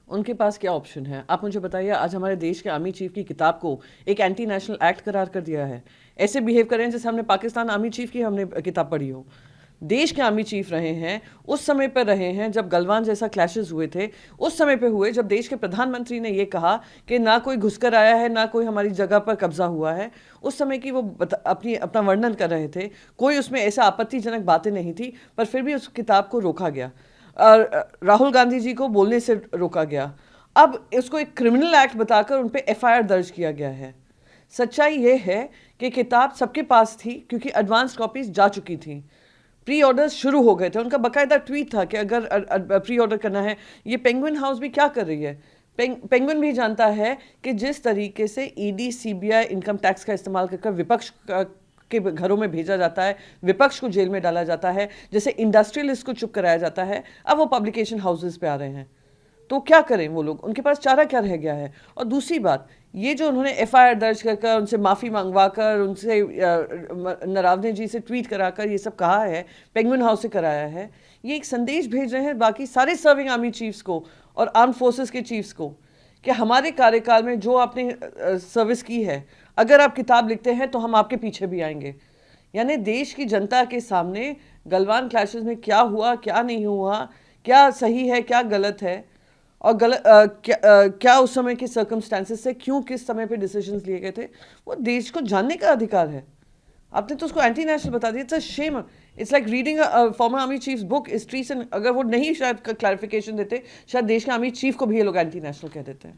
उनके पास क्या ऑप्शन है? आप मुझे बताइए, आज हमारे देश के आर्मी चीफ की किताब को एक एंटी नेशनल एक्ट करार कर दिया है। ऐसे बिहेव करें जैसे हमने पाकिस्तान आर्मी चीफ की हमने किताब पढ़ी हो। देश के आर्मी चीफ रहे हैं, उस समय पर रहे हैं जब गलवान जैसा क्लैशेस हुए थे, उस समय पे हुए जब देश के प्रधानमंत्री ने ये कहा कि ना कोई घुसकर आया है, ना कोई हमारी जगह पर कब्जा हुआ है। उस समय की वो अपना वर्णन कर रहे थे। कोई उसमें ऐसा आपत्तिजनक बातें नहीं थी, पर फिर भी उस किताब को रोका गया। राहुल गांधी जी को बोलने से रोका गया। अब इसको एक क्रिमिनल एक्ट बताकर उन पर एफआईआर दर्ज किया गया है। सच्चाई यह है कि किताब सबके पास थी क्योंकि एडवांस कॉपीज जा चुकी थी, प्री ऑर्डर्स शुरू हो गए थे। उनका बकायदा ट्वीट था कि अगर प्री ऑर्डर करना है। ये पेंगुइन हाउस भी क्या कर रही है? पेंगुइन भी जानता है कि जिस तरीके से ईडी सीबीआई इनकम टैक्स का इस्तेमाल कर विपक्ष के घरों में भेजा जाता है, विपक्ष को जेल में डाला जाता है, जैसे इंडस्ट्रियलिस्ट को चुप कराया जाता है, अब वो पब्लिकेशन हाउसेस पे आ रहे हैं। तो क्या करें वो लोग? उनके पास चारा क्या रह गया है? और दूसरी बात, ये जो उन्होंने एफआईआर दर्ज कर उनसे माफ़ी मंगवाकर, उनसे नरावने जी से ट्वीट कराकर ये सब कहा है, पेंगुइन हाउस से कराया है, ये एक संदेश भेज रहे हैं बाकी सारे सर्विंग आर्मी चीफ्स को और आर्म फोर्सेस के चीफ्स को कि हमारे कार्यकाल में जो आपने सर्विस की है, अगर आप किताब लिखते हैं तो हम आपके पीछे भी आएंगे। यानी देश की जनता के सामने गलवान क्लैशेस में क्या हुआ, क्या नहीं हुआ, क्या सही है, क्या गलत है, और क्या उस समय के सर्कमस्टेंसेस से क्यों किस समय पे डिसीजंस लिए गए थे, वो देश को जानने का अधिकार है। आपने तो उसको एंटी नेशनल बता दिया। It's a shame. It's like reading farmer army chief book history से। अगर वो नहीं शायद क्लैरिफिकेशन देते, शायद देश के आर्मी चीफ को भी ये लोग एंटी नेशनल कह देते हैं।